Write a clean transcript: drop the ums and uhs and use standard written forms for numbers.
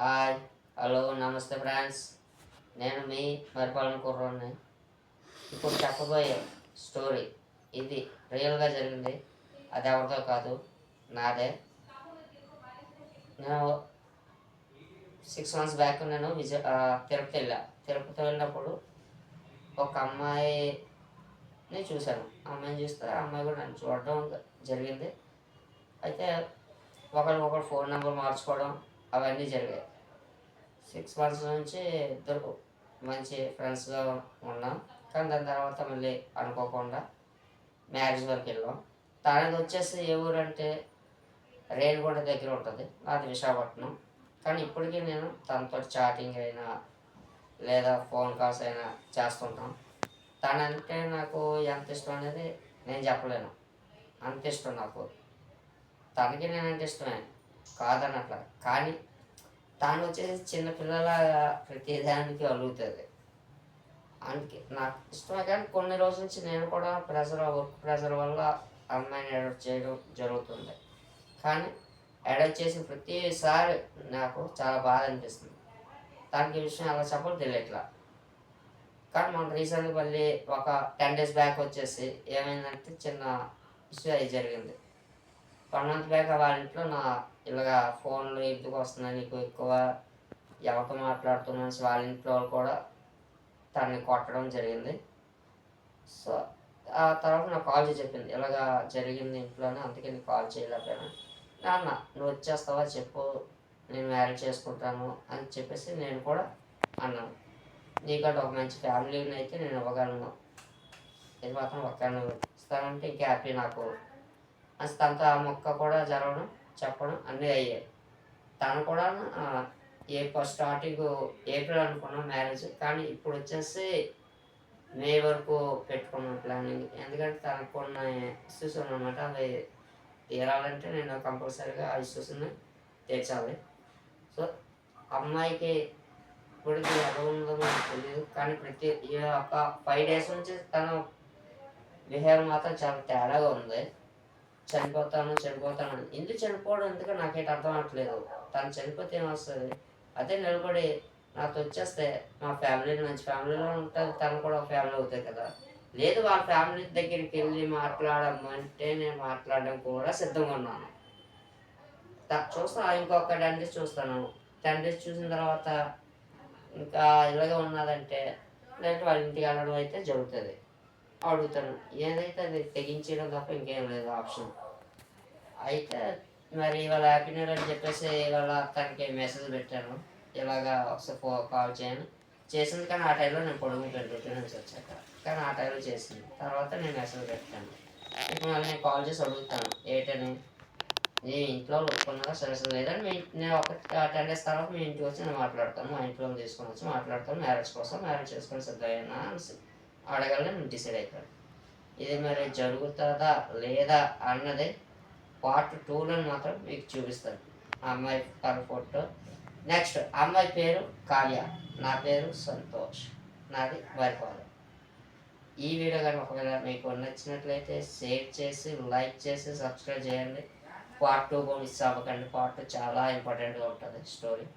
Hi, hello, నమస్తే friends. నేను మీ పరిపాలన కుర్రోడ్ని. ఇప్పుడు చెప్పబోయే స్టోరీ ఇది రియల్గా జరిగింది. అది ఎవరితో కాదు, నాదే. నేను 6 months బ్యాక్ నేను తిరుపతి తిరుపతి వెళ్ళినప్పుడు ఒక అమ్మాయిని చూశాను. అమ్మాయిని చూస్తే ఆ అమ్మాయి కూడా నన్ను చూడడం జరిగింది. అయితే ఒకరికొకరు ఫోన్ నెంబర్ మార్చుకోవడం అవన్నీ జరిగాయి. 6 months నుంచి ఇద్దరు మంచి ఫ్రెండ్స్గా ఉన్నాం. కానీ దాని తర్వాత మళ్ళీ అనుకోకుండా మ్యారేజ్ వరకు వెళ్ళాం. తనది వచ్చేసి ఏ ఊరు అంటే రేణిగుంట దగ్గర ఉంటుంది, అది విశాఖపట్నం. కానీ ఇప్పటికీ నేను తనతో చాటింగ్ అయినా లేదా ఫోన్ కాల్స్ అయినా చేస్తుంటాం. తనంటే నాకు ఎంత ఇష్టం అనేది నేను చెప్పలేను, అంత ఇష్టం నాకు. తనకి నేనంటే ఇష్టమే, కాదనట్లా. కానీ తాను వచ్చేసి చిన్నపిల్లల ప్రతిదానికి అలుగుతుంది. అందుకే నాకు ఇష్టమే. కానీ కొన్ని రోజుల నుంచి నేను కూడా వర్క్ ప్రెషర్ వల్ల అమ్మాయిని ఎడట్ చేయడం జరుగుతుంది. కానీ ఎడట్ చేసిన ప్రతిసారి నాకు చాలా బాధ అనిపిస్తుంది. దానికి విషయం ఎలా చెప్పాలో తెలియట్లా. కానీ మన రీసెంట్గా మళ్ళీ ఒక 10 days బ్యాక్ వచ్చేసి ఏమైందంటే చిన్న ఇష్యూ అయి జరిగింది. 1 month బ్యాక్ వాళ్ళ ఇంట్లో ఇలాగా ఫోన్లు ఎందుకు వస్తున్నాయి నీకు ఎక్కువ, ఎవరితో మాట్లాడుతున్నాను వాళ్ళ ఇంట్లో వాళ్ళు కూడా తనని కొట్టడం జరిగింది. సో ఆ తర్వాత నాకు కాల్ చేసి చెప్పింది, ఇలాగా జరిగింది ఇంట్లోనే, అందుకే నీకు కాల్ చేయలేకపోయాను. నాన్న నువ్వు వచ్చేస్తావా చెప్పు, నేను మ్యారేజ్ చేసుకుంటాను అని చెప్పేసి నేను కూడా అన్నాను. నీకంటే ఒక మంచి ఫ్యామిలీని అయితే నేను ఇవ్వగలను, ఇది మాత్రం ఒక్కను ఇస్తానంటే ఇంకా హ్యాపీ నాకు. అసలు తనతో ఆ మొక్క కూడా జరగడం చెప్పడం అన్నీ అయ్యాయి. తను కూడా స్టార్టింగ్ ఏప్రిల్ అనుకున్నాం మ్యారేజ్, కానీ ఇప్పుడు వచ్చేసి మే వరకు పెట్టుకున్నాం ప్లానింగ్. ఎందుకంటే తనకు కొన్ని ఇష్యూస్ ఉన్నమాట, అవి తీరాలంటే నేను కంపల్సరీగా ఆ ఇష్యూస్ని తీర్చాలి. సో అమ్మాయికి ఇప్పటికి ఎలా ఉందో నాకు తెలియదు, కానీ ఒక 5 days నుంచి తన బిహేవియర్ మాత్రం చాలా తేడాగా ఉంది. చనిపోతాను ఎందుకు చనిపోవడం ఎందుకు నాకేంటి అర్థం అవ్వట్లేదు. తను చనిపోతే ఏమొస్తుంది, అదే నిలబడి నాతో వచ్చేస్తే మా ఫ్యామిలీని మంచి ఫ్యామిలీలో ఉంటుంది, తను కూడా ఒక ఫ్యామిలీ అవుతాయి కదా. లేదు వాళ్ళ ఫ్యామిలీ దగ్గరికి వెళ్ళి మాట్లాడమంటే నేను మాట్లాడడం కూడా సిద్ధంగా ఉన్నాను. ఇంకొక 10 days చూస్తాను. 10 days చూసిన తర్వాత ఇంకా ఇలాగే ఉన్నదంటే లేదంటే వాళ్ళ ఇంటికి వెళ్ళడం అయితే జరుగుతుంది. అడుగుతాను, ఏదైతే అది తెగించడం తప్ప ఇంకేం లేదు ఆప్షన్. అయితే మరి ఇవాళ హ్యాపీ న్యూ ఇయర్ అని చెప్పేసి ఇవాళ తనకి మెసేజ్ పెట్టాను, ఇలాగా ఒకసారి కాల్ చేయను చేసింది. కానీ ఆ టైంలో నేను పడుకుంటాను డ్యూటీ నుంచి వచ్చాక. కానీ ఆ టైంలో చేసింది, తర్వాత నేను మెసేజ్ పెట్టాను. ఇప్పుడు మళ్ళీ నేను కాల్ చేసి అడుగుతాను ఏంటని. నీ ఇంట్లో ఒప్పుకున్నారా సరే లేదని నేను ఒక 10 days తర్వాత మీ ఇంటికి వచ్చి నేను మాట్లాడతాను, మా ఇంట్లో తీసుకొని వచ్చి మాట్లాడతాను, మ్యారేజ్ చేసుకొని సిద్ధమయ్యానా అని అడగాలని నేను డిసైడ్ అయిపోయాను. ఇది మరి జరుగుతుందా లేదా అన్నది part 2లో మాత్రం మీకు చూపిస్తాను. ఆ అమ్మాయి ఫోటో. నెక్స్ట్ అమ్మాయి పేరు కావ్య, నా పేరు సంతోష్, నాది వైపాలెం. ఈ వీడియో కానీ ఒకవేళ మీకు నచ్చినట్లయితే షేర్ చేసి లైక్ చేసి సబ్స్క్రైబ్ చేయండి. part 2 మిస్ అవ్వకండి. part 2 చాలా ఇంపార్టెంట్గా ఉంటుంది స్టోరీ.